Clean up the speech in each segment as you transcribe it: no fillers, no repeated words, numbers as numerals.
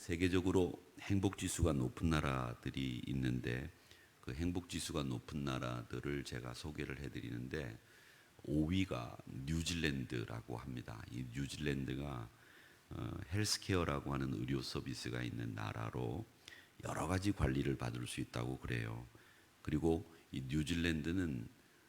세계적으로 행복 지수가 높은 나라들이 있는데 그 행복 지수가 높은 나라들을 제가 소개를 해드리는데 5위가 뉴질랜드라고 합니다. 이 뉴질랜드가 헬스케어라고 하는 의료 서비스가 있는 나라로 여러 가지 관리를 받을 수 있다고 그래요. 그리고 이 뉴질랜드는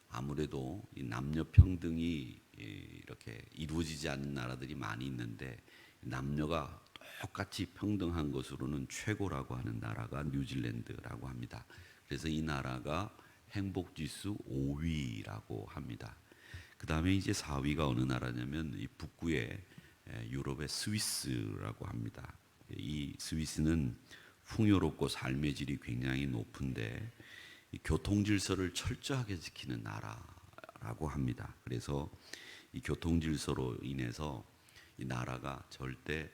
아무래도 이 남녀 평등이 이렇게 이루어지지 않는 나라들이 많이 있는데 남녀가 똑같이 평등한 것으로는 최고라고 하는 나라가 뉴질랜드라고 합니다. 그래서 이 나라가 행복지수 5위라고 합니다. 그 다음에 이제 4위가 어느 나라냐면 이 북구의 유럽의 스위스라고 합니다. 이 스위스는 풍요롭고 삶의 질이 굉장히 높은데 이 교통 질서를 철저하게 지키는 나라라고 합니다. 그래서 이 교통 질서로 인해서 이 나라가 절대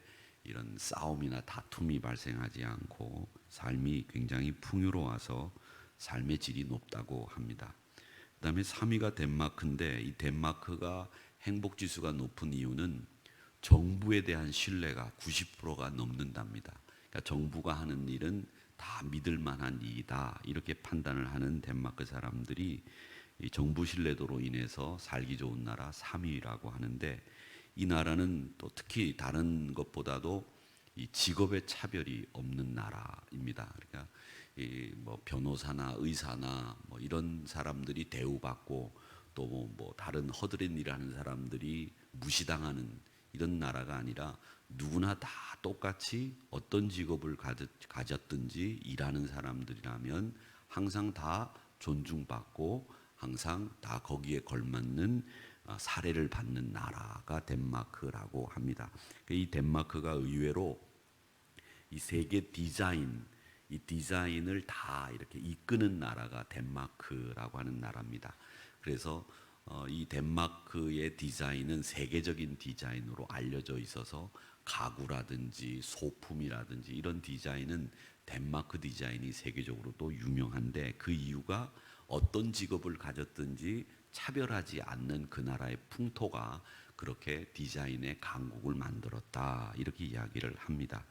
이런 싸움이나 다툼이 발생하지 않고 삶이 굉장히 풍요로워서 삶의 질이 높다고 합니다. 그 다음에 3위가 덴마크인데 이 덴마크가 행복지수가 높은 이유는 정부에 대한 신뢰가 90%가 넘는답니다. 그러니까 정부가 하는 일은 다 믿을 만한 일이다 이렇게 판단을 하는 덴마크 사람들이 이 정부 신뢰도로 인해서 살기 좋은 나라 3위라고 하는데 이 나라는 또 특히 다른 것보다도 이 직업의 차별이 없는 나라입니다. 그러니까 이 뭐 변호사나 의사나 뭐 이런 사람들이 대우받고 또 뭐 다른 허드렛 일하는 사람들이 무시당하는 이런 나라가 아니라 누구나 다 똑같이 어떤 직업을 가졌든지 일하는 사람들이라면 항상 다 존중받고 항상 다 거기에 걸맞는 사례를 받는 나라가 덴마크라고 합니다. 이 덴마크가 의외로 이 세계 디자인, 이 디자인을 다 이렇게 이끄는 나라가 덴마크라고 하는 나라입니다. 그래서 이 덴마크의 디자인은 세계적인 디자인으로 알려져 있어서 가구라든지 소품이라든지 이런 디자인은 덴마크 디자인이 세계적으로 또 유명한데 그 이유가 어떤 직업을 가졌든지 차별하지 않는 그 나라의 풍토가 그렇게 디자인의 강국을 만들었다 이렇게 이야기를 합니다.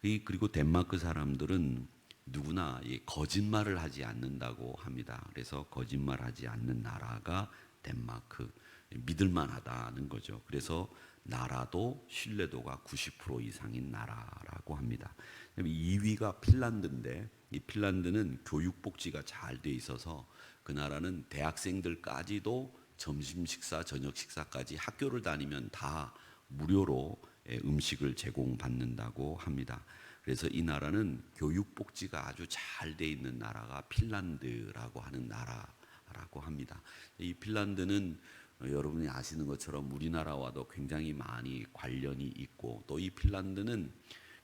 그리고 덴마크 사람들은 누구나 거짓말을 하지 않는다고 합니다. 그래서 거짓말하지 않는 나라가 덴마크, 믿을만하다는 거죠. 그래서 나라도 신뢰도가 90% 이상인 나라라고 합니다. 2위가 핀란드인데 이 핀란드는 교육복지가 잘 돼 있어서 그 나라는 대학생들까지도 점심 식사, 저녁 식사까지 학교를 다니면 다 무료로 음식을 제공받는다고 합니다. 그래서 이 나라는 교육복지가 아주 잘 돼 있는 나라가 핀란드라고 하는 나라라고 합니다. 이 핀란드는 여러분이 아시는 것처럼 우리나라와도 굉장히 많이 관련이 있고 또 이 핀란드는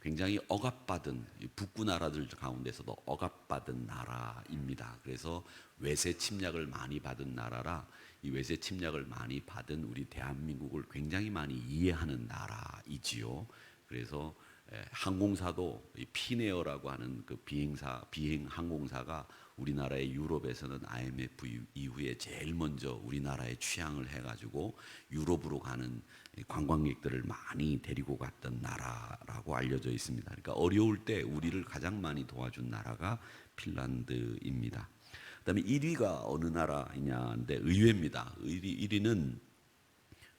굉장히 억압받은 북구 나라들 가운데서도 억압받은 나라입니다. 그래서 외세 침략을 많이 받은 나라라 이 외세 침략을 많이 받은 우리 대한민국을 굉장히 많이 이해하는 나라이지요. 그래서 항공사도 이 피네어라고 하는 그 비행 항공사가 우리나라의 유럽에서는 IMF 이후에 제일 먼저 우리나라의 취향을 해가지고 유럽으로 가는 관광객들을 많이 데리고 갔던 나라라고 알려져 있습니다. 그러니까 어려울 때 우리를 가장 많이 도와준 나라가 핀란드입니다. 그다음에 1위가 어느 나라이냐인데 의외입니다. 1위는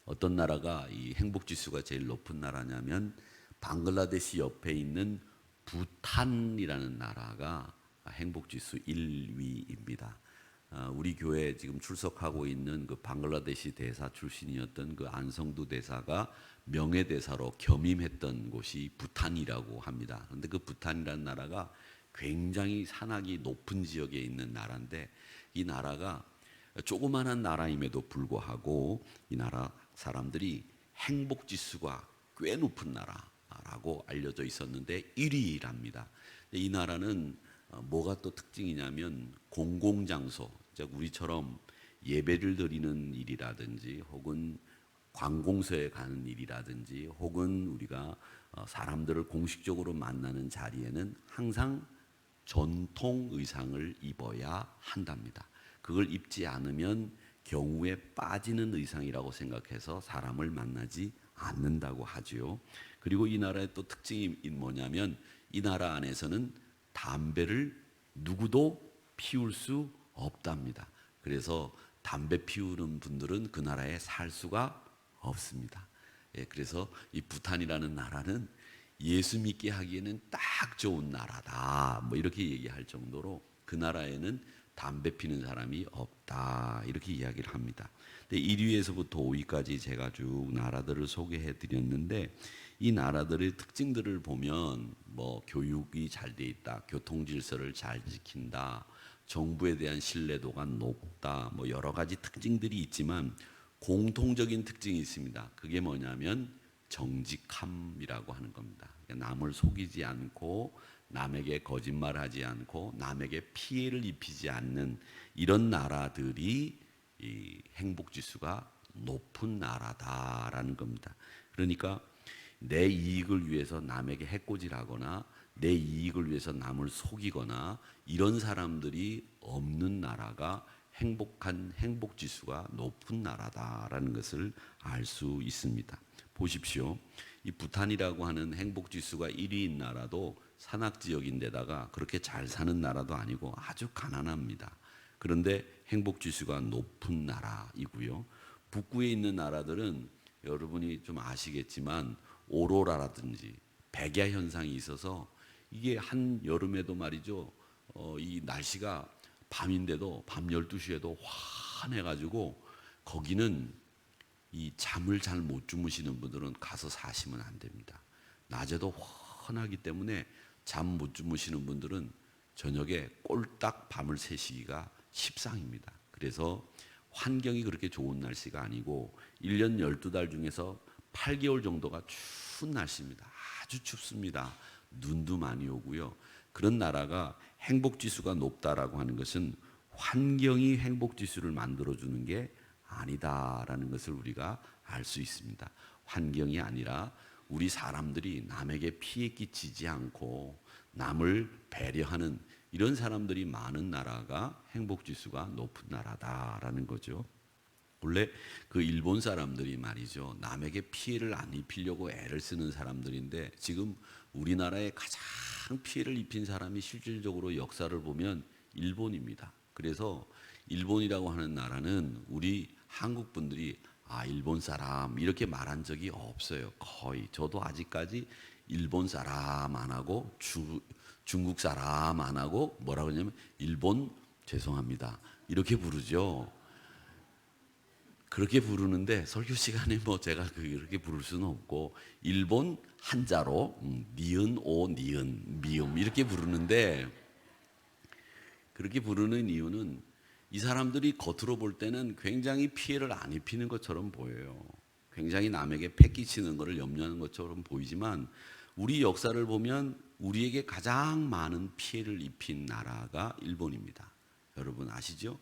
어떤 나라가 이 행복지수가 제일 높은 나라냐면 방글라데시 옆에 있는 부탄이라는 나라가 행복지수 1위입니다. 우리 교회에 지금 출석하고 있는 그 방글라데시 대사 출신이었던 그 안성두 대사가 명예대사로 겸임했던 곳이 부탄이라고 합니다. 그런데 그 부탄이라는 나라가 굉장히 산악이 높은 지역에 있는 나라인데 이 나라가 조그만한 나라임에도 불구하고 이 나라 사람들이 행복지수가 꽤 높은 나라라고 알려져 있었는데 1위랍니다. 이 나라는 뭐가 또 특징이냐면 공공장소, 즉 우리처럼 예배를 드리는 일이라든지 혹은 관공서에 가는 일이라든지 혹은 우리가 사람들을 공식적으로 만나는 자리에는 항상 전통 의상을 입어야 한답니다. 그걸 입지 않으면 경우에 빠지는 의상이라고 생각해서 사람을 만나지 않는다고 하지요. 그리고 이 나라의 또 특징이 뭐냐면 이 나라 안에서는 담배를 누구도 피울 수 없답니다. 그래서 담배 피우는 분들은 그 나라에 살 수가 없습니다. 예, 그래서 이 부탄이라는 나라는 예수 믿게 하기에는 딱 좋은 나라다. 뭐 이렇게 얘기할 정도로 그 나라에는 담배 피는 사람이 없다. 이렇게 이야기를 합니다. 근데 1위에서부터 5위까지 제가 쭉 나라들을 소개해 드렸는데 이 나라들의 특징들을 보면 뭐 교육이 잘 돼 있다. 교통 질서를 잘 지킨다. 정부에 대한 신뢰도가 높다. 뭐 여러 가지 특징들이 있지만 공통적인 특징이 있습니다. 그게 뭐냐면 정직함이라고 하는 겁니다. 남을 속이지 않고 남에게 거짓말하지 않고 남에게 피해를 입히지 않는 이런 나라들이 이 행복지수가 높은 나라다라는 겁니다. 그러니까 내 이익을 위해서 남에게 해코지하거나 내 이익을 위해서 남을 속이거나 이런 사람들이 없는 나라가 행복한 행복지수가 높은 나라다라는 것을 알 수 있습니다. 보십시오. 이 부탄이라고 하는 행복지수가 1위인 나라도 산악지역인데다가 그렇게 잘 사는 나라도 아니고 아주 가난합니다. 그런데 행복지수가 높은 나라이고요. 북구에 있는 나라들은 여러분이 좀 아시겠지만 오로라라든지 백야 현상이 있어서 이게 한 여름에도 말이죠. 이 날씨가 밤인데도 밤 12시에도 환해가지고 거기는 이 잠을 잘 못 주무시는 분들은 가서 사시면 안 됩니다. 낮에도 환하기 때문에 잠 못 주무시는 분들은 저녁에 꼴딱 밤을 새시기가 십상입니다. 그래서 환경이 그렇게 좋은 날씨가 아니고 1년 12달 중에서 8개월 정도가 추운 날씨입니다. 아주 춥습니다. 눈도 많이 오고요. 그런 나라가 행복지수가 높다라고 하는 것은 환경이 행복지수를 만들어주는 게 아니다라는 것을 우리가 알 수 있습니다. 환경이 아니라 우리 사람들이 남에게 피해 끼치지 않고 남을 배려하는 이런 사람들이 많은 나라가 행복지수가 높은 나라다라는 거죠. 원래 그 일본 사람들이 말이죠. 남에게 피해를 안 입히려고 애를 쓰는 사람들인데 지금 우리나라에 가장 피해를 입힌 사람이 실질적으로 역사를 보면 일본입니다. 그래서 일본이라고 하는 나라는 우리 한국 분들이 일본 사람 이렇게 말한 적이 없어요. 거의. 저도 아직까지 일본 사람 안 하고 중국 사람 안 하고 뭐라고 하냐면 일본 죄송합니다. 이렇게 부르죠. 그렇게 부르는데 설교 시간에 뭐 제가 그렇게 부를 수는 없고 일본 한자로 니은 오 니은 미음 이렇게 부르는데 그렇게 부르는 이유는 이 사람들이 겉으로 볼 때는 굉장히 피해를 안 입히는 것처럼 보여요. 굉장히 남에게 패기치는 것을 염려하는 것처럼 보이지만 우리 역사를 보면 우리에게 가장 많은 피해를 입힌 나라가 일본입니다. 여러분 아시죠?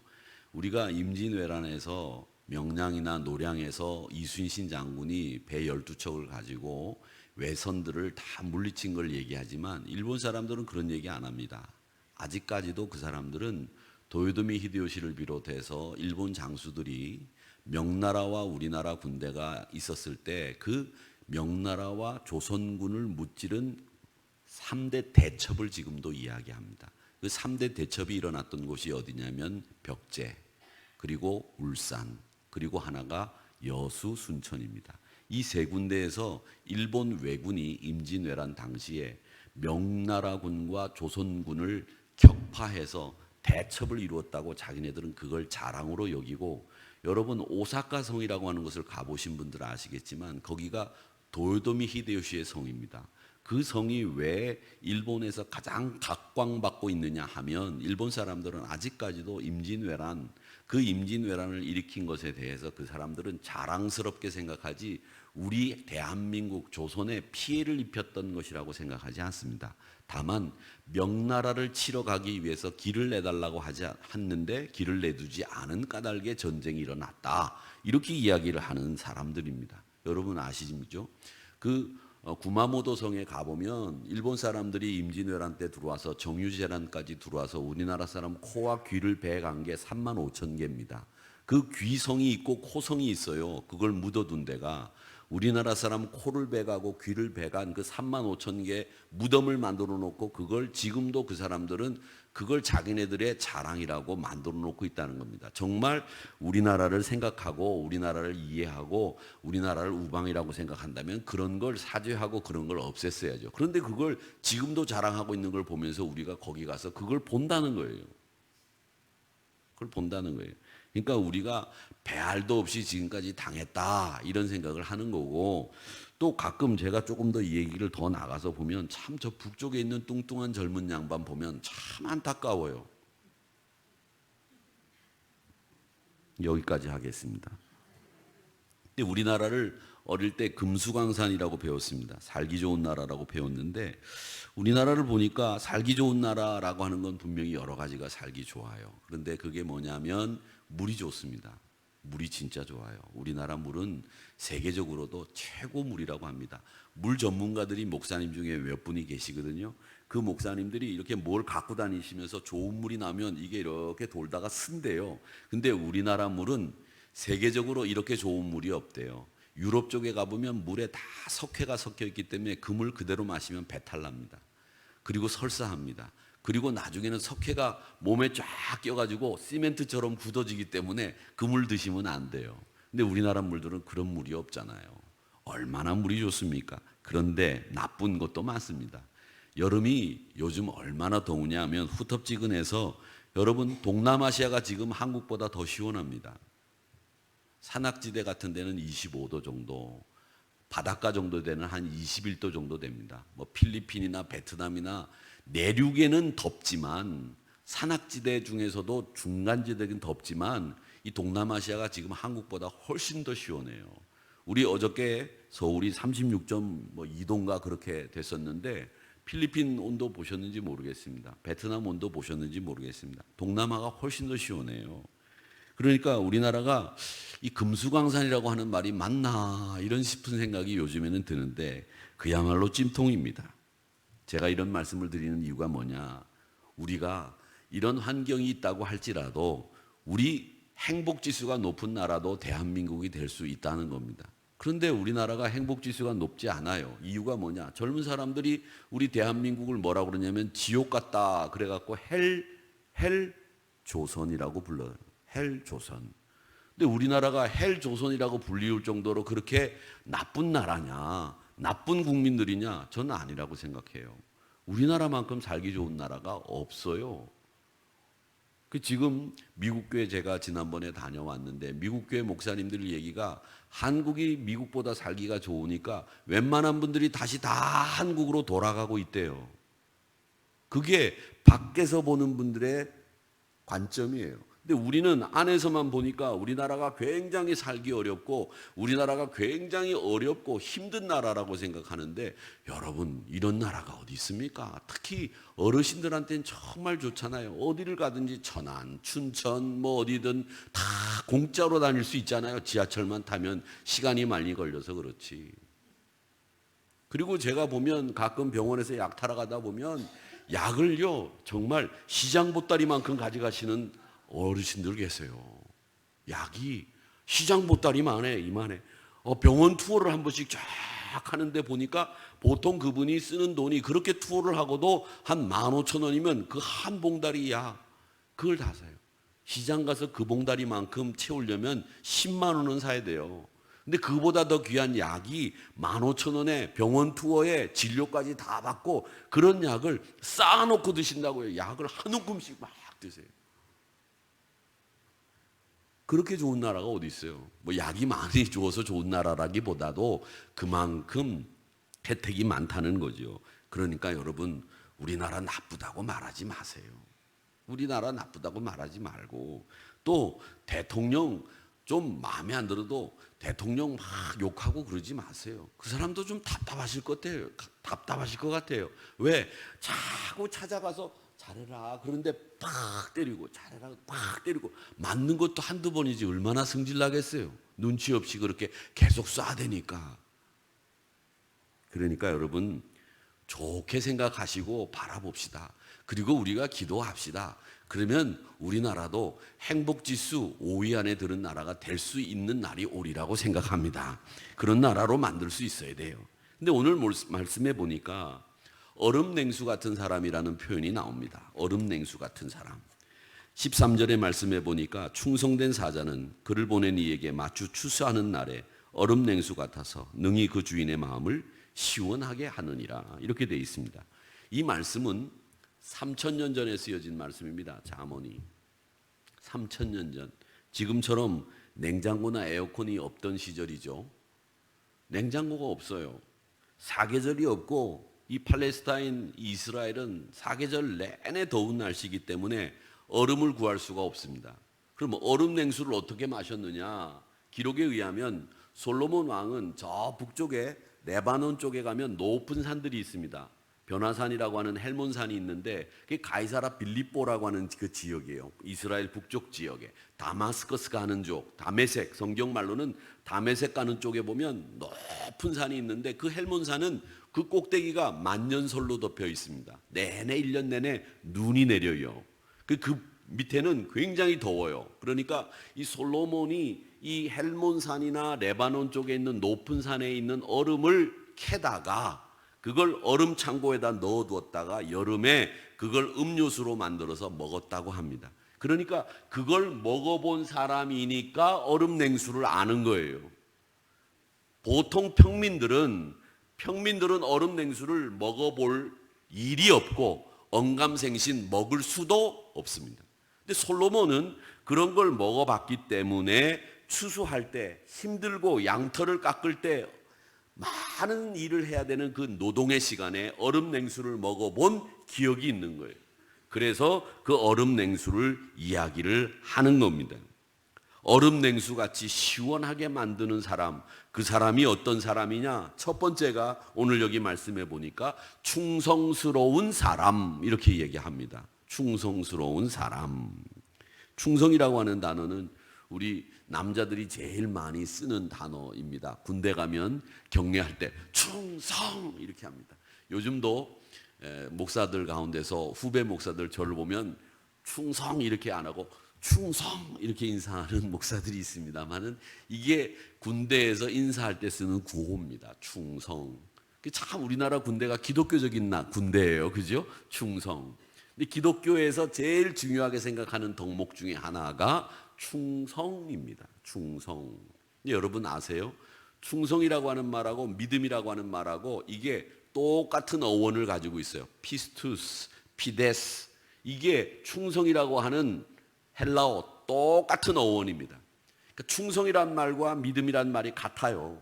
우리가 임진왜란에서 명량이나 노량에서 이순신 장군이 배 12척을 가지고 외선들을 다 물리친 걸 얘기하지만 일본 사람들은 그런 얘기 안 합니다. 아직까지도 그 사람들은 도요토미 히데요시를 비롯해서 일본 장수들이 명나라와 우리나라 군대가 있었을 때 그 명나라와 조선군을 무찌른 3대 대첩을 지금도 이야기합니다. 그 3대 대첩이 일어났던 곳이 어디냐면 벽제, 그리고 울산, 그리고 하나가 여수, 순천입니다. 이 세 군데에서 일본 왜군이 임진왜란 당시에 명나라군과 조선군을 격파해서 대첩을 이루었다고 자기네들은 그걸 자랑으로 여기고 여러분 오사카 성이라고 하는 것을 가보신 분들은 아시겠지만 거기가 도요토미 히데요시의 성입니다. 그 성이 왜 일본에서 가장 각광받고 있느냐 하면 일본 사람들은 아직까지도 임진왜란 그 임진왜란을 일으킨 것에 대해서 그 사람들은 자랑스럽게 생각하지 우리 대한민국 조선에 피해를 입혔던 것이라고 생각하지 않습니다. 다만 명나라를 치러 가기 위해서 길을 내달라고 했는데 길을 내두지 않은 까닭에 전쟁이 일어났다. 이렇게 이야기를 하는 사람들입니다. 여러분 아시죠? 구마모토 성에 가보면 일본 사람들이 임진왜란 때 들어와서 정유재란까지 들어와서 우리나라 사람 코와 귀를 베간 게 35,000개입니다. 그 귀성이 있고 코성이 있어요. 그걸 묻어둔 데가 우리나라 사람 코를 베가고 귀를 베간 그 3만 5천 개 무덤을 만들어 놓고 그걸 지금도 그 사람들은 그걸 자기네들의 자랑이라고 만들어 놓고 있다는 겁니다. 정말 우리나라를 생각하고 우리나라를 이해하고 우리나라를 우방이라고 생각한다면 그런 걸 사죄하고 그런 걸 없앴어야죠. 그런데 그걸 지금도 자랑하고 있는 걸 보면서 우리가 거기 가서 그걸 본다는 거예요. 그걸 본다는 거예요. 그러니까 우리가 배알도 없이 지금까지 당했다 이런 생각을 하는 거고, 또 가끔 제가 조금 더 이 얘기를 더 나가서 보면 참 저 북쪽에 있는 뚱뚱한 젊은 양반 보면 참 안타까워요. 여기까지 하겠습니다. 근데 우리나라를 어릴 때 금수강산이라고 배웠습니다. 살기 좋은 나라라고 배웠는데 우리나라를 보니까 살기 좋은 나라라고 하는 건 분명히 여러 가지가 살기 좋아요. 그런데 그게 뭐냐면 물이 좋습니다. 물이 진짜 좋아요. 우리나라 물은 세계적으로도 최고 물이라고 합니다. 물 전문가들이 목사님 중에 몇 분이 계시거든요. 그 목사님들이 이렇게 뭘 갖고 다니시면서 좋은 물이 나면 이게 이렇게 돌다가 쓴대요. 근데 우리나라 물은 세계적으로 이렇게 좋은 물이 없대요. 유럽 쪽에 가보면 물에 다 석회가 섞여 있기 때문에 그 물 그대로 마시면 배탈 납니다. 그리고 설사합니다. 그리고 나중에는 석회가 몸에 쫙 껴가지고 시멘트처럼 굳어지기 때문에 그 물 드시면 안 돼요. 근데 우리나라 물들은 그런 물이 없잖아요. 얼마나 물이 좋습니까? 그런데 나쁜 것도 많습니다. 여름이 요즘 얼마나 더우냐 하면 후텁지근해서 여러분 동남아시아가 지금 한국보다 더 시원합니다. 산악지대 같은 데는 25도 정도, 바닷가 정도 되는 한 21도 정도 됩니다. 뭐 필리핀이나 베트남이나 내륙에는 덥지만 산악지대 중에서도 중간지대는 덥지만 이 동남아시아가 지금 한국보다 훨씬 더 시원해요. 우리 어저께 서울이 36.2도인가 그렇게 됐었는데 필리핀 온도 보셨는지 모르겠습니다. 베트남 온도 보셨는지 모르겠습니다. 동남아가 훨씬 더 시원해요. 그러니까 우리나라가 이 금수강산이라고 하는 말이 맞나 이런 싶은 생각이 요즘에는 드는데 그야말로 찜통입니다. 제가 이런 말씀을 드리는 이유가 뭐냐, 우리가 이런 환경이 있다고 할지라도 우리 행복지수가 높은 나라도 대한민국이 될 수 있다는 겁니다. 그런데 우리나라가 행복지수가 높지 않아요. 이유가 뭐냐, 젊은 사람들이 우리 대한민국을 뭐라고 그러냐면 지옥 같다 그래갖고 헬 조선이라고 불러요. 헬 조선. 근데 우리나라가 헬 조선이라고 불리울 정도로 그렇게 나쁜 나라냐, 나쁜 국민들이냐? 저는 아니라고 생각해요. 우리나라만큼 살기 좋은 나라가 없어요. 지금 미국 교회 제가 지난번에 다녀왔는데 미국 교회 목사님들 얘기가 한국이 미국보다 살기가 좋으니까 웬만한 분들이 다시 다 한국으로 돌아가고 있대요. 그게 밖에서 보는 분들의 관점이에요. 근데 우리는 안에서만 보니까 우리나라가 굉장히 살기 어렵고 우리나라가 굉장히 어렵고 힘든 나라라고 생각하는데 여러분, 이런 나라가 어디 있습니까? 특히 어르신들한테는 정말 좋잖아요. 어디를 가든지 천안, 춘천 뭐 어디든 다 공짜로 다닐 수 있잖아요. 지하철만 타면 시간이 많이 걸려서 그렇지. 그리고 제가 보면 가끔 병원에서 약 타러 가다 보면 약을요 정말 시장 보따리만큼 가져가시는 어르신들 계세요. 약이 시장 보따리만 해, 이만해. 병원 투어를 한 번씩 쫙 하는데 보니까 보통 그분이 쓰는 돈이 그렇게 투어를 하고도 한 15,000원이면 그 한 봉다리 약 그걸 다 사요. 시장 가서 그 봉다리만큼 채우려면 10만 원은 사야 돼요. 근데 그보다 더 귀한 약이 15,000원에 병원 투어에 진료까지 다 받고 그런 약을 쌓아놓고 드신다고요. 약을 한 움큼씩 막 드세요. 그렇게 좋은 나라가 어디 있어요? 뭐 약이 많이 주어서 좋은 나라라기보다도 그만큼 혜택이 많다는 거죠. 그러니까 여러분, 우리나라 나쁘다고 말하지 마세요. 우리나라 나쁘다고 말하지 말고, 또 대통령 좀 마음에 안 들어도 대통령 막 욕하고 그러지 마세요. 그 사람도 좀 답답하실 것 같아요. 답답하실 것 같아요. 왜? 자꾸 찾아가서 잘해라 그런데 팍 때리고, 잘해라 팍 때리고, 맞는 것도 한두 번이지 얼마나 성질나겠어요. 눈치 없이 그렇게 계속 쏴대니까. 그러니까 여러분, 좋게 생각하시고 바라봅시다. 그리고 우리가 기도합시다. 그러면 우리나라도 행복지수 5위 안에 드는 나라가 될 수 있는 날이 오리라고 생각합니다. 그런 나라로 만들 수 있어야 돼요. 근데 오늘 말씀해 보니까 얼음냉수 같은 사람이라는 표현이 나옵니다. 얼음냉수 같은 사람. 13절의 말씀해 보니까 충성된 사자는 그를 보낸 이에게 마주 추수하는 날에 얼음냉수 같아서 능히 그 주인의 마음을 시원하게 하느니라. 이렇게 되어 있습니다. 이 말씀은 3000년 전에 쓰여진 말씀입니다. 잠언이 3000년 전, 지금처럼 냉장고나 에어컨이 없던 시절이죠. 냉장고가 없어요. 사계절이 없고 이 팔레스타인, 이스라엘은 사계절 내내 더운 날씨이기 때문에 얼음을 구할 수가 없습니다. 그럼 얼음 냉수를 어떻게 마셨느냐? 기록에 의하면 솔로몬 왕은 저 북쪽에 레바논 쪽에 가면 높은 산들이 있습니다. 변화산이라고 하는 헬몬산이 있는데 그게 가이사라 빌립보라고 하는 그 지역이에요. 이스라엘 북쪽 지역에 다마스커스 가는 쪽, 다메섹, 성경 말로는 다메섹 가는 쪽에 보면 높은 산이 있는데 그 헬몬산은 그 꼭대기가 만년설로 덮여 있습니다. 내내 1년 내내 눈이 내려요. 그 밑에는 굉장히 더워요. 그러니까 이 솔로몬이 이 헬몬산이나 레바논 쪽에 있는 높은 산에 있는 얼음을 캐다가 그걸 얼음 창고에다 넣어두었다가 여름에 그걸 음료수로 만들어서 먹었다고 합니다. 그러니까 그걸 먹어본 사람이니까 얼음 냉수를 아는 거예요. 보통 평민들은 얼음 냉수를 먹어볼 일이 없고 언감생신 먹을 수도 없습니다. 근데 솔로몬은 그런 걸 먹어봤기 때문에 추수할 때 힘들고 양털을 깎을 때 많은 일을 해야 되는 그 노동의 시간에 얼음 냉수를 먹어본 기억이 있는 거예요. 그래서 그 얼음 냉수를 이야기를 하는 겁니다. 얼음 냉수 같이 시원하게 만드는 사람, 그 사람이 어떤 사람이냐? 첫 번째가 오늘 여기 말씀해 보니까 충성스러운 사람, 이렇게 얘기합니다. 충성스러운 사람. 충성이라고 하는 단어는 우리 남자들이 제일 많이 쓰는 단어입니다. 군대 가면 격려할 때 충성 이렇게 합니다. 요즘도 목사들 가운데서 후배 목사들 저를 보면 충성 이렇게 안 하고 충성 이렇게 인사하는 목사들이 있습니다만은 이게 군대에서 인사할 때 쓰는 구호입니다. 충성. 참 우리나라 군대가 기독교적인 군대예요. 그죠? 충성. 근데 기독교에서 제일 중요하게 생각하는 덕목 중에 하나가 충성입니다. 충성. 여러분 아세요? 충성이라고 하는 말하고 믿음이라고 하는 말하고 이게 똑같은 어원을 가지고 있어요. 피스투스, 피데스. 이게 충성이라고 하는 헬라어 똑같은 어원입니다. 그러니까 충성이란 말과 믿음이란 말이 같아요.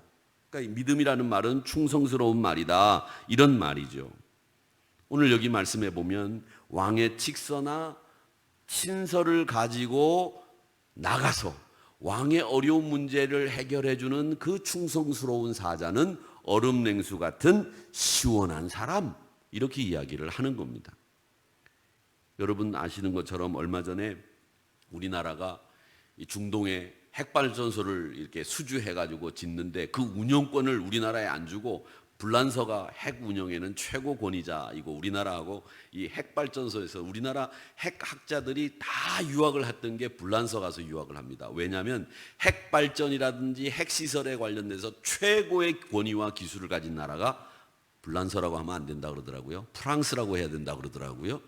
그러니까 믿음이라는 말은 충성스러운 말이다. 이런 말이죠. 오늘 여기 말씀해 보면 왕의 칙서나 친서를 가지고 나가서 왕의 어려운 문제를 해결해 주는 그 충성스러운 사자는 얼음 냉수 같은 시원한 사람, 이렇게 이야기를 하는 겁니다. 여러분 아시는 것처럼 얼마 전에 우리나라가 중동에 핵발전소를 이렇게 수주해 가지고 짓는데 그 운영권을 우리나라에 안 주고 불란서가 핵 운영에는 최고 권위자이고 우리나라하고 이 핵발전소에서 우리나라 핵학자들이 다 유학을 했던 게 불란서 가서 유학을 합니다. 왜냐하면 핵발전이라든지 핵시설에 관련돼서 최고의 권위와 기술을 가진 나라가 불란서라고 하면 안 된다 그러더라고요. 프랑스라고 해야 된다 그러더라고요.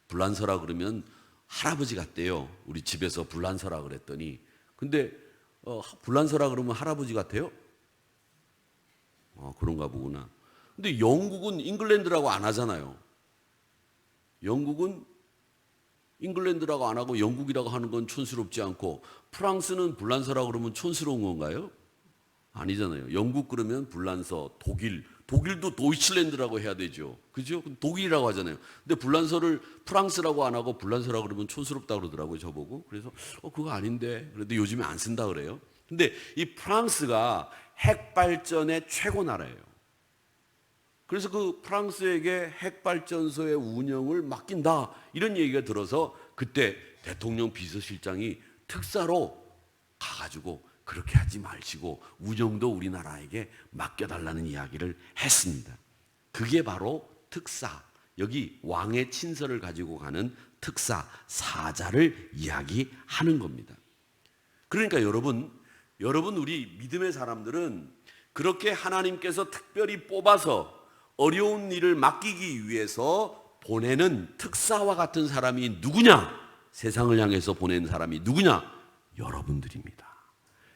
불란서라 그러면 할아버지 같대요. 우리 집에서 불란서라 그랬더니 근데 불란서라 그러면 할아버지 같아요? 그런가 보구나. 근데 영국은 잉글랜드라고 안 하잖아요. 영국은 잉글랜드라고 안 하고 영국이라고 하는 건 촌스럽지 않고 프랑스는 불란서라고 그러면 촌스러운 건가요? 아니잖아요. 영국 그러면 불란서, 독일도 도이칠랜드라고 해야 되죠. 그죠? 독일이라고 하잖아요. 근데 불란서를 프랑스라고 안 하고 불란서라고 그러면 촌스럽다 그러더라고요, 저보고. 그래서 그거 아닌데. 그래도 요즘에 안 쓴다 그래요. 근데 이 프랑스가 핵발전의 최고 나라예요. 그래서 그 프랑스에게 핵발전소의 운영을 맡긴다 이런 얘기가 들어서 그때 대통령 비서실장이 특사로 가가지고 그렇게 하지 마시고 운영도 우리나라에게 맡겨달라는 이야기를 했습니다. 그게 바로 특사, 여기 왕의 친서를 가지고 가는 특사, 사자를 이야기하는 겁니다. 그러니까 여러분 우리 믿음의 사람들은 그렇게 하나님께서 특별히 뽑아서 어려운 일을 맡기기 위해서 보내는 특사와 같은 사람이 누구냐? 세상을 향해서 보낸 사람이 누구냐? 여러분들입니다.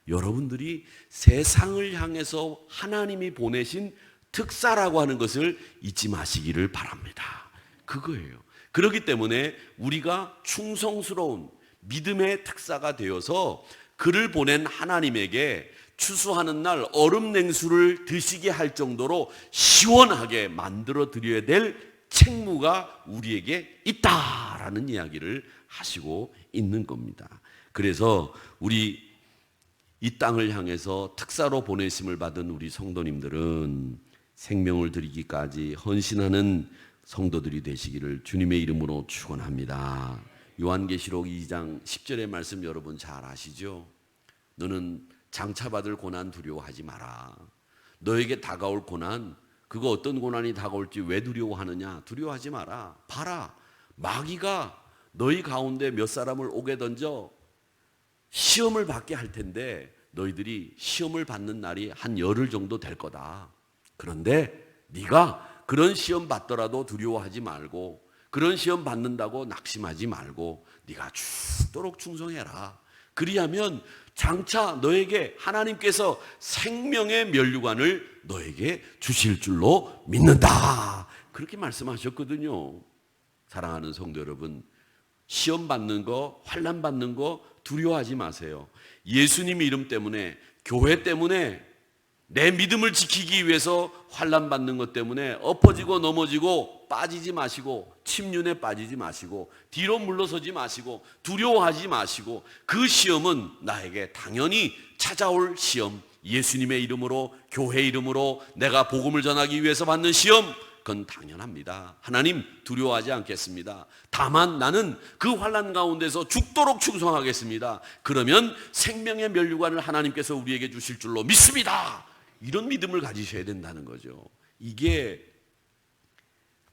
여러분들이 세상을 향해서 하나님이 보내신 특사라고 하는 것을 잊지 마시기를 바랍니다. 그거예요. 그렇기 때문에 우리가 충성스러운 믿음의 특사가 되어서 그를 보낸 하나님에게 추수하는 날 얼음 냉수를 드시게 할 정도로 시원하게 만들어 드려야 될 책무가 우리에게 있다라는 이야기를 하시고 있는 겁니다. 그래서 우리 이 땅을 향해서 특사로 보내심을 받은 우리 성도님들은 생명을 드리기까지 헌신하는 성도들이 되시기를 주님의 이름으로 축원합니다. 요한계시록 2장 10절의 말씀 여러분 잘 아시죠? 너는 장차받을 고난 두려워하지 마라. 너에게 다가올 고난, 그거 어떤 고난이 다가올지 왜 두려워하느냐? 두려워하지 마라. 봐라, 마귀가 너희 가운데 몇 사람을 오게 던져 시험을 받게 할 텐데 너희들이 시험을 받는 날이 한 열흘 정도 될 거다. 그런데 네가 그런 시험 받더라도 두려워하지 말고, 그런 시험 받는다고 낙심하지 말고 네가 죽도록 충성해라. 그리하면 장차 너에게 하나님께서 생명의 면류관을 너에게 주실 줄로 믿는다. 그렇게 말씀하셨거든요. 사랑하는 성도 여러분, 시험 받는 거, 환난 받는 거 두려워하지 마세요. 예수님 이름 때문에, 교회 때문에, 내 믿음을 지키기 위해서 환난 받는 것 때문에 엎어지고 넘어지고 빠지지 마시고, 침륜에 빠지지 마시고, 뒤로 물러서지 마시고, 두려워하지 마시고, 그 시험은 나에게 당연히 찾아올 시험, 예수님의 이름으로, 교회 이름으로 내가 복음을 전하기 위해서 받는 시험, 그건 당연합니다. 하나님 두려워하지 않겠습니다. 다만 나는 그 환난 가운데서 죽도록 충성하겠습니다. 그러면 생명의 면류관을 하나님께서 우리에게 주실 줄로 믿습니다. 이런 믿음을 가지셔야 된다는 거죠. 이게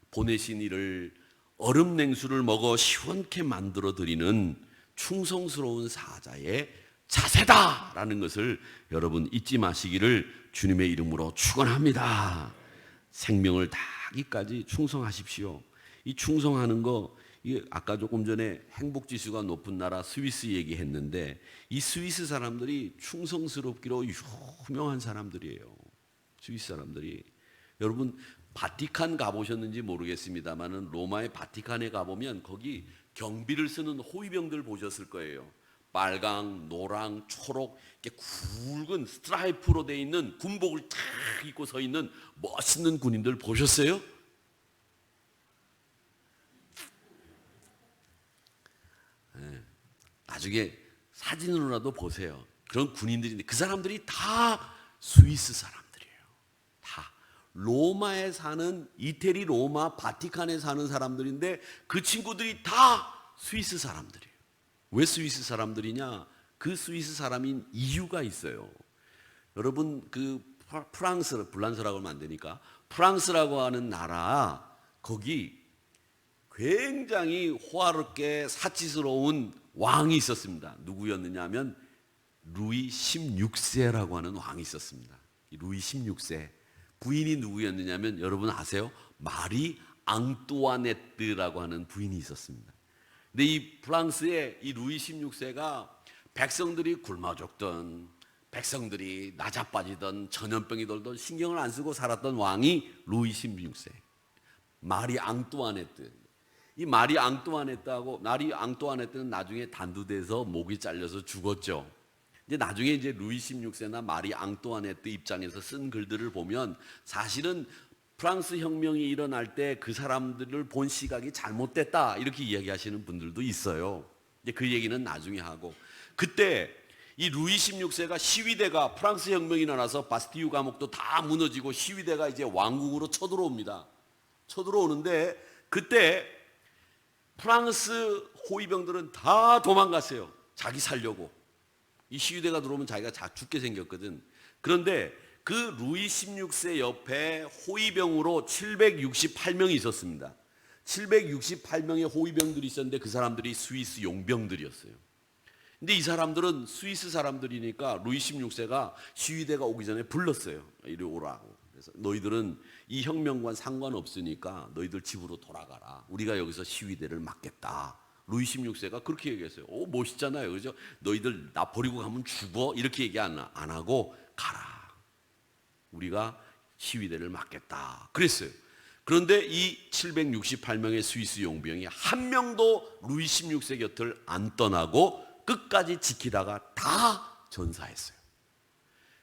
보내신 이를 얼음 냉수를 먹어 시원케 만들어 드리는 충성스러운 사자의 자세다라는 것을 여러분 잊지 마시기를 주님의 이름으로 축원합니다. 생명을 다하기까지 충성하십시오. 이 충성하는 거, 아까 조금 전에 행복지수가 높은 나라 스위스 얘기했는데, 이 스위스 사람들이 충성스럽기로 유명한 사람들이에요. 스위스 사람들이. 여러분 바티칸 가보셨는지 모르겠습니다만은 로마의 바티칸에 가보면 거기 경비를 쓰는 호위병들 보셨을 거예요. 빨강, 노랑, 초록 이렇게 굵은 스트라이프로 돼 있는 군복을 탁 입고 서 있는 멋있는 군인들 보셨어요? 네. 나중에 사진으로라도 보세요. 그런 군인들인데 그 사람들이 다 스위스 사람들이에요. 다 로마에 사는, 이태리 로마 바티칸에 사는 사람들인데 그 친구들이 다 스위스 사람들이에요. 왜 스위스 사람들이냐? 그 스위스 사람인 이유가 있어요. 여러분 그 프랑스, 불란서라고 하면 안 되니까 프랑스라고 하는 나라, 거기 굉장히 호화롭게 사치스러운 왕이 있었습니다. 누구였느냐 하면 루이 16세라고 하는 왕이 있었습니다. 루이 16세 부인이 누구였느냐 하면 여러분 아세요? 마리 앙뚜아네트라고 하는 부인이 있었습니다. 근데 이 프랑스의 이 루이 16세가 백성들이 굶어 죽던, 백성들이 나자빠지던, 전염병이 돌던 신경을 안 쓰고 살았던 왕이 루이 16세 마리 앙뚜아네트. 이 마리 앙뚜아네트는 나중에 단두대에서 목이 잘려서 죽었죠. 이제 나중에 이제 루이 16세나 마리 앙뚜아네트 입장에서 쓴 글들을 보면 사실은 프랑스 혁명이 일어날 때 그 사람들을 본 시각이 잘못됐다 이렇게 이야기하시는 분들도 있어요. 이제 그 얘기는 나중에 하고, 그때 이 루이 16세가 시위대가, 프랑스 혁명이 일어나서 바스티유 감옥도 다 무너지고 시위대가 이제 왕국으로 쳐들어옵니다. 쳐들어오는데 그때 프랑스 호위병들은 다 도망갔어요. 자기 살려고. 이 시위대가 들어오면 자기가 다 죽게 생겼거든. 그런데 그 루이 16세 옆에 호위병으로 768명이 있었습니다. 768명의 호위병들이 있었는데 그 사람들이 스위스 용병들이었어요. 근데 이 사람들은 스위스 사람들이니까 루이 16세가 시위대가 오기 전에 불렀어요. 이리 오라고. 그래서 너희들은 이 혁명과 상관없으니까 너희들 집으로 돌아가라. 우리가 여기서 시위대를 막겠다. 루이 16세가 그렇게 얘기했어요. 오, 멋있잖아요. 그죠? 너희들 나 버리고 가면 죽어. 이렇게 얘기 안 하고 가라. 우리가 시위대를 막겠다. 그랬어요. 그런데 이 768명의 스위스 용병이 한 명도 루이 16세 곁을 안 떠나고 끝까지 지키다가 다 전사했어요.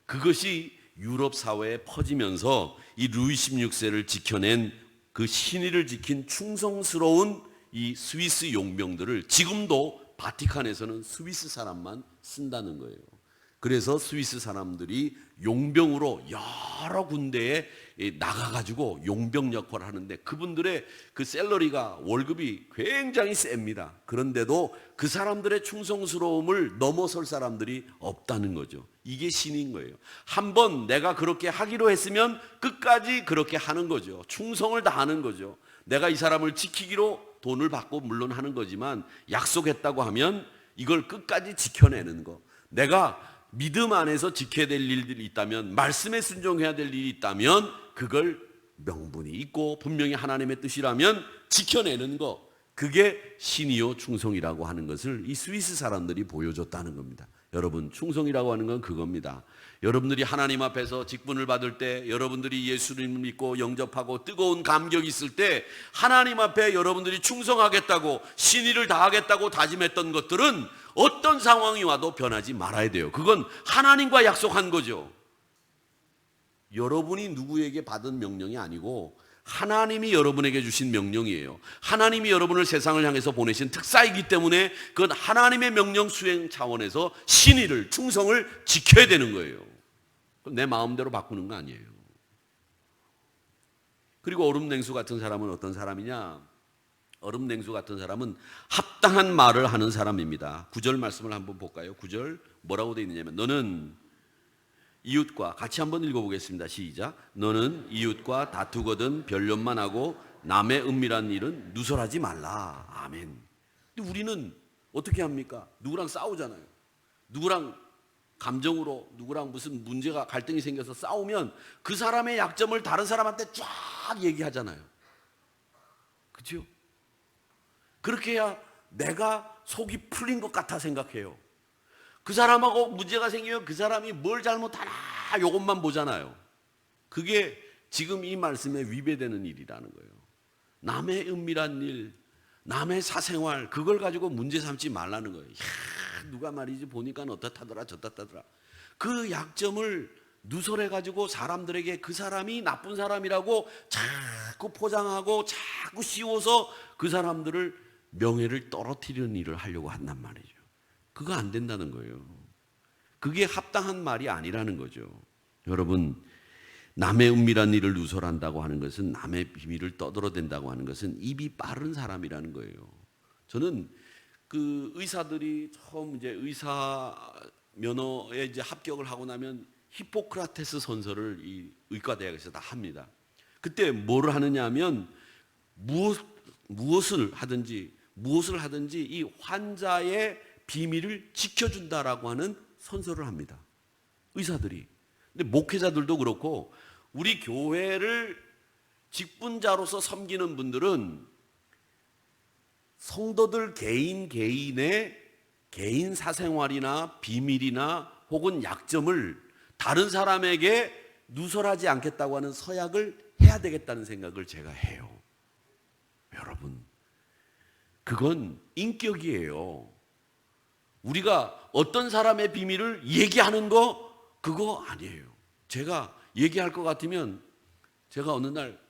그것이 유럽 사회에 퍼지면서 이 루이 16세를 지켜낸 그 신의를 지킨 충성스러운 이 스위스 용병들을 지금도 바티칸에서는 스위스 사람만 쓴다는 거예요. 그래서 스위스 사람들이 용병으로 여러 군데에 나가가지고 용병 역할을 하는데 그분들의 그 샐러리가 월급이 굉장히 셉니다. 그런데도 그 사람들의 충성스러움을 넘어설 사람들이 없다는 거죠. 이게 신인 거예요. 한번 내가 그렇게 하기로 했으면 끝까지 그렇게 하는 거죠. 충성을 다하는 거죠. 내가 이 사람을 지키기로 돈을 받고 물론 하는 거지만 약속했다고 하면 이걸 끝까지 지켜내는 거. 내가 믿음 안에서 지켜야 될 일들이 있다면, 말씀에 순종해야 될 일이 있다면 그걸 명분이 있고 분명히 하나님의 뜻이라면 지켜내는 거, 그게 신이요 충성이라고 하는 것을 이 스위스 사람들이 보여줬다는 겁니다. 여러분, 충성이라고 하는 건 그겁니다. 여러분들이 하나님 앞에서 직분을 받을 때, 여러분들이 예수님을 믿고 영접하고 뜨거운 감격이 있을 때 하나님 앞에 여러분들이 충성하겠다고 신의를 다하겠다고 다짐했던 것들은 어떤 상황이 와도 변하지 말아야 돼요. 그건 하나님과 약속한 거죠. 여러분이 누구에게 받은 명령이 아니고 하나님이 여러분에게 주신 명령이에요. 하나님이 여러분을 세상을 향해서 보내신 특사이기 때문에 그건 하나님의 명령 수행 차원에서 신의를, 충성을 지켜야 되는 거예요. 내 마음대로 바꾸는 거 아니에요. 그리고 얼음냉수 같은 사람은 어떤 사람이냐? 얼음냉수 같은 사람은 합당한 말을 하는 사람입니다. 9절 말씀을 한번 볼까요? 9절 뭐라고 되어 있느냐면, 너는 이웃과, 같이 한번 읽어보겠습니다. 시작. 너는 이웃과 다투거든 변론만 하고 남의 은밀한 일은 누설하지 말라. 아멘. 근데 우리는 어떻게 합니까? 누구랑 싸우잖아요. 누구랑 감정으로, 누구랑 무슨 문제가, 갈등이 생겨서 싸우면 그 사람의 약점을 다른 사람한테 쫙 얘기하잖아요. 그렇죠? 그렇게 해야 내가 속이 풀린 것 같아 생각해요. 그 사람하고 문제가 생기면 그 사람이 뭘 잘못하나 이것만 보잖아요. 그게 지금 이 말씀에 위배되는 일이라는 거예요. 남의 은밀한 일, 남의 사생활, 그걸 가지고 문제 삼지 말라는 거예요. 야, 누가 말이지 보니까 어떻다더라 저떻다더라. 그 약점을 누설해가지고 사람들에게 그 사람이 나쁜 사람이라고 자꾸 포장하고 자꾸 씌워서 그 사람들을 명예를 떨어뜨리는 일을 하려고 한단 말이죠. 그거 안 된다는 거예요. 그게 합당한 말이 아니라는 거죠. 여러분, 남의 은밀한 일을 누설한다고 하는 것은, 남의 비밀을 떠들어댄다고 하는 것은 입이 빠른 사람이라는 거예요. 저는 그 의사들이 처음 이제 의사 면허에 이제 합격을 하고 나면 히포크라테스 선서를 이 의과대학에서 다 합니다. 그때 뭘 하느냐 하면 무엇을 하든지 이 환자의 비밀을 지켜준다라고 하는 선서를 합니다. 의사들이. 근데 목회자들도 그렇고 우리 교회를 직분자로서 섬기는 분들은 성도들 개인의 개인 사생활이나 비밀이나 혹은 약점을 다른 사람에게 누설하지 않겠다고 하는 서약을 해야 되겠다는 생각을 제가 해요. 여러분, 그건 인격이에요. 우리가 어떤 사람의 비밀을 얘기하는 거, 그거 아니에요. 제가 얘기할 것 같으면 제가 어느 날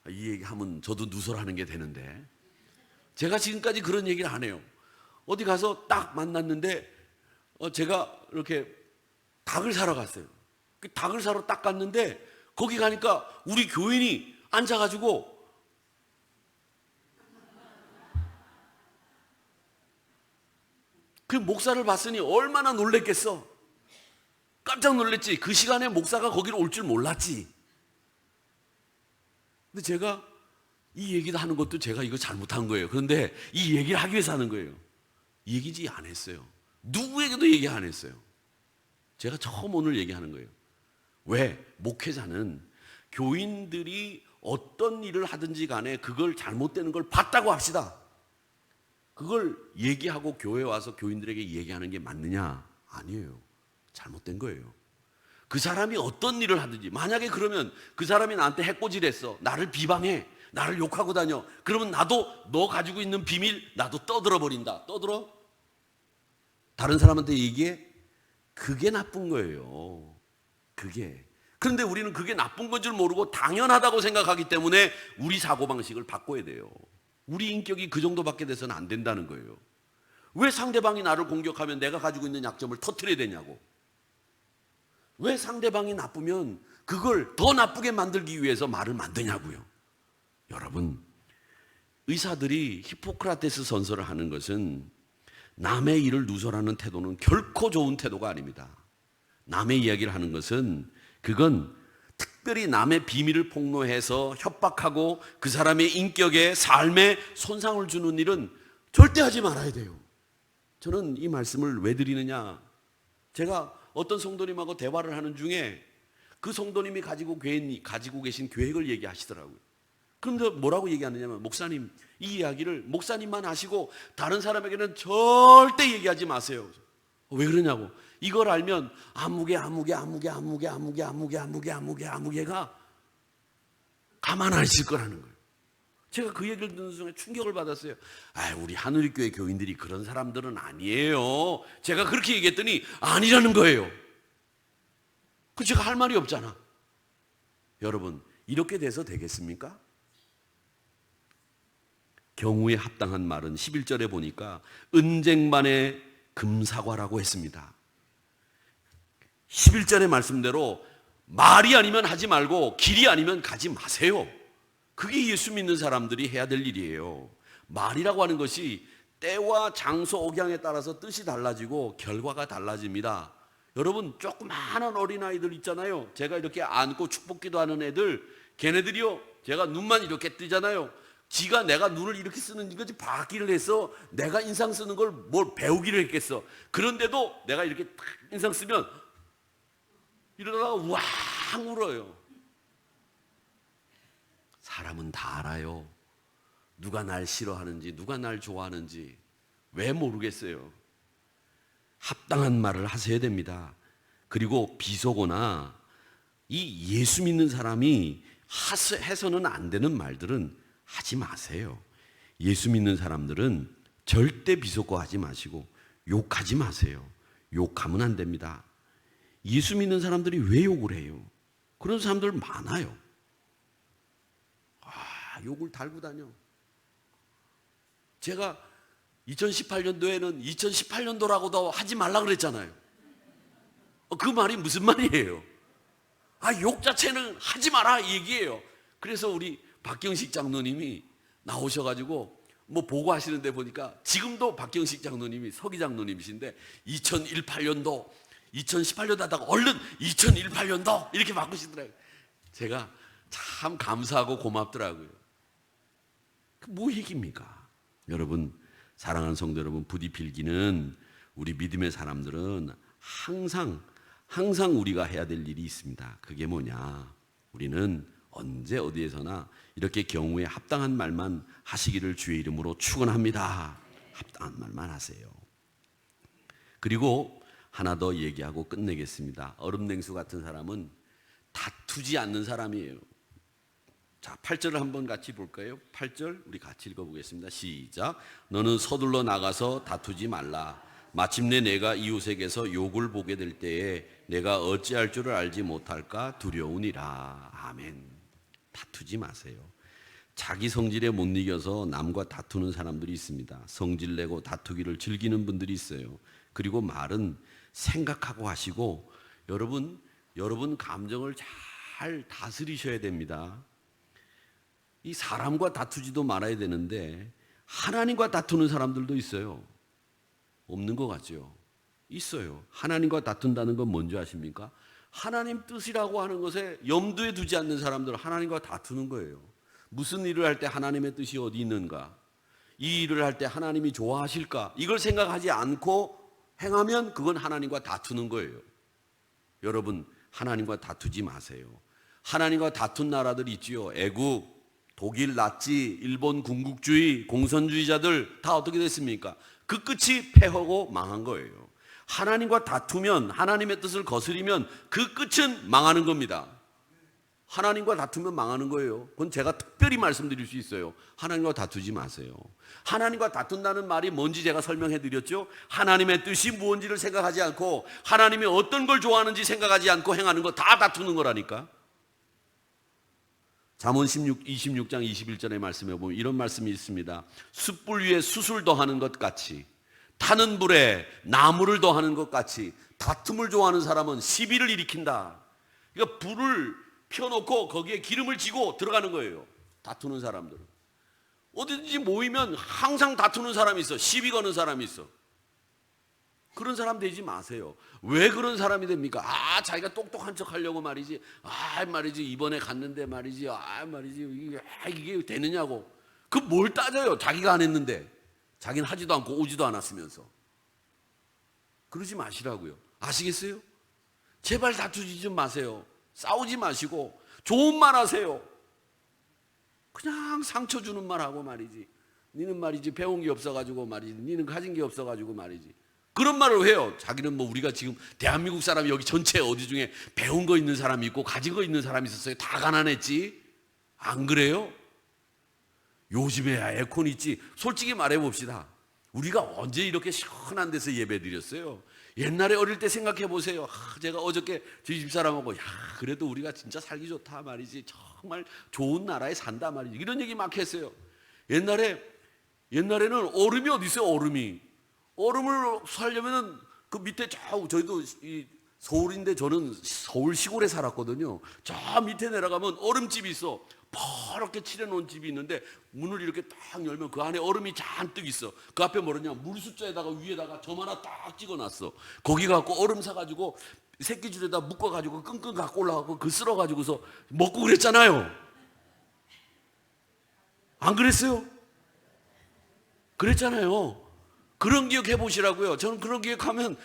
이 얘기하면 저도 누설하는 게 되는데, 제가 지금까지 그런 얘기를 안 해요. 어디 가서 딱 만났는데 제가 이렇게 닭을 사러 갔어요. 그 닭을 사러 딱 갔는데 거기 가니까 우리 교인이 앉아가지고 그 목사를 봤으니 얼마나 놀랬겠어. 깜짝 놀랐지. 그 시간에 목사가 거기로 올 줄 몰랐지. 근데 제가 이 얘기를 하는 것도 제가 이거 잘못한 거예요. 그런데 이 얘기를 하기 위해서 하는 거예요. 이 얘기 안 했어요. 누구에게도 얘기 안 했어요. 제가 처음 오늘 얘기하는 거예요. 왜? 목회자는 교인들이 어떤 일을 하든지 간에 그걸 잘못되는 걸 봤다고 합시다. 그걸 얘기하고 교회에 와서 교인들에게 얘기하는 게 맞느냐? 아니에요. 잘못된 거예요. 그 사람이 어떤 일을 하든지, 만약에 그러면 그 사람이 나한테 해코지했어, 나를 비방해, 나를 욕하고 다녀, 그러면 나도 너 가지고 있는 비밀 나도 떠들어 버린다. 떠들어? 다른 사람한테 얘기해? 그게 나쁜 거예요. 그게. 그런데 우리는 그게 나쁜 건 줄 모르고 당연하다고 생각하기 때문에 우리 사고방식을 바꿔야 돼요. 우리 인격이 그 정도밖에 돼서는 안 된다는 거예요. 왜 상대방이 나를 공격하면 내가 가지고 있는 약점을 터뜨려야 되냐고. 왜 상대방이 나쁘면 그걸 더 나쁘게 만들기 위해서 말을 만드냐고요. 여러분, 의사들이 히포크라테스 선서를 하는 것은 남의 일을 누설하는 태도는 결코 좋은 태도가 아닙니다. 남의 이야기를 하는 것은 그건 특별히 남의 비밀을 폭로해서 협박하고 그 사람의 인격에 삶에 손상을 주는 일은 절대 하지 말아야 돼요. 저는 이 말씀을 왜 드리느냐, 제가 어떤 성도님하고 대화를 하는 중에 그 성도님이 가지고 계신 계획을 얘기하시더라고요. 그런데 뭐라고 얘기하느냐면, 목사님, 이 이야기를 목사님만 하시고 다른 사람에게는 절대 얘기하지 마세요. 왜 그러냐고. 이걸 알면 아무개가 가만 안 있을 거라는 거예요. 제가 그 얘기를 듣는 순간 충격을 받았어요. 우리 하늘교회 교인들이 그런 사람들은 아니에요. 제가 그렇게 얘기했더니 아니라는 거예요. 그 제가 할 말이 없잖아. 여러분, 이렇게 돼서 되겠습니까? 경우에 합당한 말은 11절에 보니까 은쟁반의 금사과라고 했습니다. 11절의 말씀대로 말이 아니면 하지 말고 길이 아니면 가지 마세요. 그게 예수 믿는 사람들이 해야 될 일이에요. 말이라고 하는 것이 때와 장소, 억양에 따라서 뜻이 달라지고 결과가 달라집니다. 여러분, 조그마한 어린아이들 있잖아요. 제가 이렇게 안고 축복기도 하는 애들, 걔네들이요, 제가 눈만 이렇게 뜨잖아요. 지가 내가 눈을 이렇게 쓰는 거지 받기를 해서 내가 인상 쓰는 걸 뭘 배우기를 했겠어. 그런데도 내가 이렇게 딱 인상 쓰면 이러다가 왕 울어요. 사람은 다 알아요. 누가 날 싫어하는지, 누가 날 좋아하는지. 왜 모르겠어요. 합당한 말을 하셔야 됩니다. 그리고 비속어나 이 예수 믿는 사람이 해서는 안 되는 말들은 하지 마세요. 예수 믿는 사람들은 절대 비속어 하지 마시고 욕하지 마세요. 욕하면 안 됩니다. 예수 믿는 사람들이 왜 욕을 해요? 그런 사람들 많아요. 욕을 달고 다녀. 제가 2018년도에는 2018년도라고도 하지 말라 그랬잖아요. 그 말이 무슨 말이에요? 욕 자체는 하지 마라 이 얘기예요. 그래서 우리 박경식 장로님이 나오셔가지고 뭐 보고하시는데 보니까 지금도 박경식 장로님이 서기 장로님이신데 2018년도 2018년도 하다가 얼른 2018년도 이렇게 바꾸시더라고요. 제가 참 감사하고 고맙더라고요. 뭐 얘기입니까? 여러분, 사랑하는 성도 여러분, 부디 빌기는 우리 믿음의 사람들은 항상 우리가 해야 될 일이 있습니다. 그게 뭐냐? 우리는 언제 어디에서나 이렇게 경우에 합당한 말만 하시기를 주의 이름으로 축원합니다. 합당한 말만 하세요. 그리고 하나 더 얘기하고 끝내겠습니다. 얼음냉수 같은 사람은 다투지 않는 사람이에요. 자, 8절을 한번 같이 볼까요? 8절 우리 같이 읽어보겠습니다. 시작. 너는 서둘러 나가서 다투지 말라. 마침내 내가 이웃에게서 욕을 보게 될 때에 내가 어찌할 줄을 알지 못할까 두려우니라. 아멘. 다투지 마세요. 자기 성질에 못 이겨서 남과 다투는 사람들이 있습니다. 성질내고 다투기를 즐기는 분들이 있어요. 그리고 말은 생각하고 하시고, 여러분 감정을 잘 다스리셔야 됩니다. 이 사람과 다투지도 말아야 되는데 하나님과 다투는 사람들도 있어요. 없는 것 같죠. 있어요. 하나님과 다툰다는 건 뭔지 아십니까? 하나님 뜻이라고 하는 것에 염두에 두지 않는 사람들은 하나님과 다투는 거예요. 무슨 일을 할 때 하나님의 뜻이 어디 있는가? 이 일을 할 때 하나님이 좋아하실까? 이걸 생각하지 않고 행하면 그건 하나님과 다투는 거예요. 여러분, 하나님과 다투지 마세요. 하나님과 다툰 나라들이 있지요. 애국, 독일, 나치, 일본 군국주의, 공산주의자들 다 어떻게 됐습니까? 그 끝이 패하고 망한 거예요. 하나님과 다투면, 하나님의 뜻을 거스리면 그 끝은 망하는 겁니다. 하나님과 다투면 망하는 거예요. 그건 제가 특별히 말씀드릴 수 있어요. 하나님과 다투지 마세요. 하나님과 다툰다는 말이 뭔지 제가 설명해 드렸죠. 하나님의 뜻이 무엇인지를 생각하지 않고 하나님이 어떤 걸 좋아하는지 생각하지 않고 행하는 거 다 다투는 거라니까. 잠언 26장 21절의 말씀에 보면 이런 말씀이 있습니다. 숯불 위에 숯을 더하는 것 같이, 타는 불에 나무를 더하는 것 같이 다툼을 좋아하는 사람은 시비를 일으킨다. 그러니까 불을 펴놓고 거기에 기름을 지고 들어가는 거예요. 다투는 사람들은. 어디든지 모이면 항상 다투는 사람이 있어. 시비 거는 사람이 있어. 그런 사람 되지 마세요. 왜 그런 사람이 됩니까? 자기가 똑똑한 척 하려고 말이지. 말이지. 이번에 갔는데 말이지. 말이지. 이게 되느냐고. 그 뭘 따져요. 자기가 안 했는데. 자기는 하지도 않고 오지도 않았으면서. 그러지 마시라고요. 아시겠어요? 제발 다투지 좀 마세요. 싸우지 마시고 좋은 말 하세요. 그냥 상처 주는 말 하고 말이지. 니는 말이지 배운 게 없어가지고 말이지. 니는 가진 게 없어가지고 말이지. 그런 말을 해요. 자기는 뭐 우리가 지금 대한민국 사람이 여기 전체 어디 중에 배운 거 있는 사람이 있고 가진 거 있는 사람이 있었어요. 다 가난했지. 안 그래요? 요즘에야 에어컨 있지. 솔직히 말해 봅시다. 우리가 언제 이렇게 시원한 데서 예배 드렸어요? 옛날에 어릴 때 생각해 보세요. 제가 어저께 저희 집사람하고 그래도 우리가 진짜 살기 좋다 말이지. 정말 좋은 나라에 산다 말이지. 이런 얘기 막 했어요. 옛날에는 얼음이 어디 있어요? 얼음을 살려면은 그 밑에 저희도 서울인데 저는 서울 시골에 살았거든요. 저 밑에 내려가면 얼음집이 있어. 퍼렇게 칠해놓은 집이 있는데 문을 이렇게 딱 열면 그 안에 얼음이 잔뜩 있어. 그 앞에 뭐냐 물숫자에다가 위에다가 점 하나 딱 찍어놨어. 거기 갖고 얼음 사가지고 새끼줄에다 묶어가지고 끙끙 갖고 올라가고 그 쓸어가지고서 먹고 그랬잖아요. 안 그랬어요? 그랬잖아요. 그런 기억 해보시라고요. 저는 그런 기억하면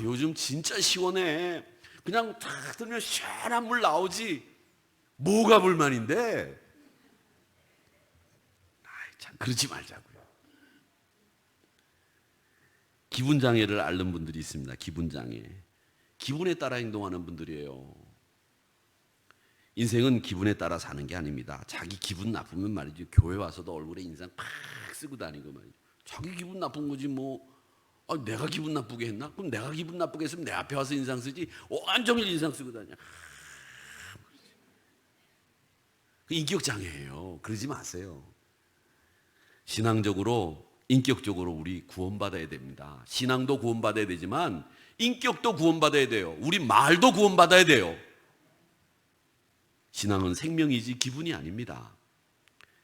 요즘 진짜 시원해. 그냥 탁 들면 시원한 물 나오지. 뭐가 불만인데? 참 그러지 말자고요. 기분 장애를 앓는 분들이 있습니다. 기분 장애. 기분에 따라 행동하는 분들이에요. 인생은 기분에 따라 사는 게 아닙니다. 자기 기분 나쁘면 말이죠. 교회 와서도 얼굴에 인상 팍 쓰고 다니고 말이죠. 자기 기분 나쁜 거지 뭐. 내가 기분 나쁘게 했나? 그럼 내가 기분 나쁘게 했으면 내 앞에 와서 인상 쓰지. 온종일 인상 쓰고 다녀. 인격 장애예요. 그러지 마세요. 신앙적으로, 인격적으로 우리 구원받아야 됩니다. 신앙도 구원받아야 되지만 인격도 구원받아야 돼요. 우리 말도 구원받아야 돼요. 신앙은 생명이지 기분이 아닙니다.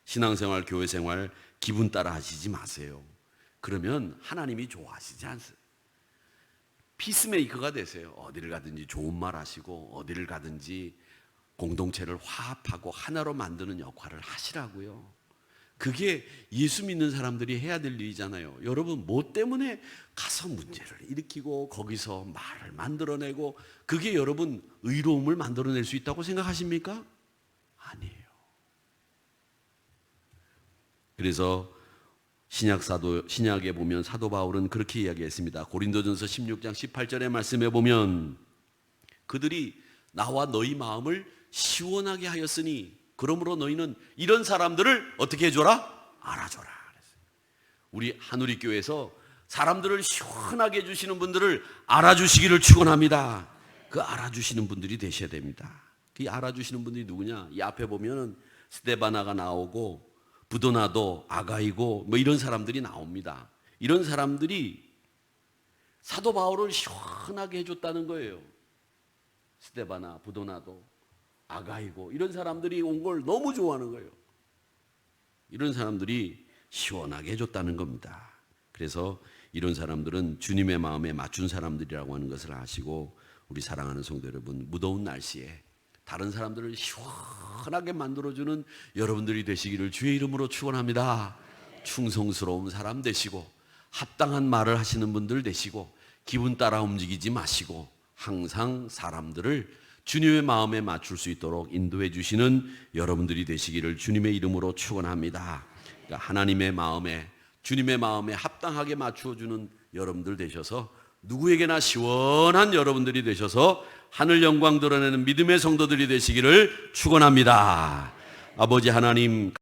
신앙생활, 교회생활 기분 따라 하시지 마세요. 그러면 하나님이 좋아하시지 않습니다. 피스메이커가 되세요. 어디를 가든지 좋은 말 하시고 어디를 가든지 공동체를 화합하고 하나로 만드는 역할을 하시라고요. 그게 예수 믿는 사람들이 해야 될 일이잖아요. 여러분 뭐 때문에 가서 문제를 일으키고 거기서 말을 만들어내고 그게 여러분 의로움을 만들어낼 수 있다고 생각하십니까? 아니에요. 그래서 신약에 보면 사도 바울은 그렇게 이야기했습니다. 고린도전서 16장 18절의 말씀에 보면 그들이 나와 너희 마음을 시원하게 하였으니 그러므로 너희는 이런 사람들을 어떻게 해줘라? 알아줘라. 우리 한우리교회에서 사람들을 시원하게 해주시는 분들을 알아주시기를 축원합니다. 그 알아주시는 분들이 되셔야 됩니다. 그 알아주시는 분들이 누구냐? 이 앞에 보면은 스데바나가 나오고 부도나도, 아가이고 뭐 이런 사람들이 나옵니다. 이런 사람들이 사도 바울을 시원하게 해줬다는 거예요. 스데바나, 부도나도, 아가이고 이런 사람들이 온 걸 너무 좋아하는 거예요. 이런 사람들이 시원하게 해줬다는 겁니다. 그래서 이런 사람들은 주님의 마음에 맞춘 사람들이라고 하는 것을 아시고, 우리 사랑하는 성도 여러분, 무더운 날씨에 다른 사람들을 시원하게 만들어주는 여러분들이 되시기를 주의 이름으로 축원합니다. 충성스러운 사람 되시고, 합당한 말을 하시는 분들 되시고, 기분 따라 움직이지 마시고, 항상 사람들을 주님의 마음에 맞출 수 있도록 인도해 주시는 여러분들이 되시기를 주님의 이름으로 축원합니다. 그러니까 하나님의 마음에, 주님의 마음에 합당하게 맞추어주는 여러분들 되셔서, 누구에게나 시원한 여러분들이 되셔서 하늘 영광 드러내는 믿음의 성도들이 되시기를 축원합니다. 아버지 하나님,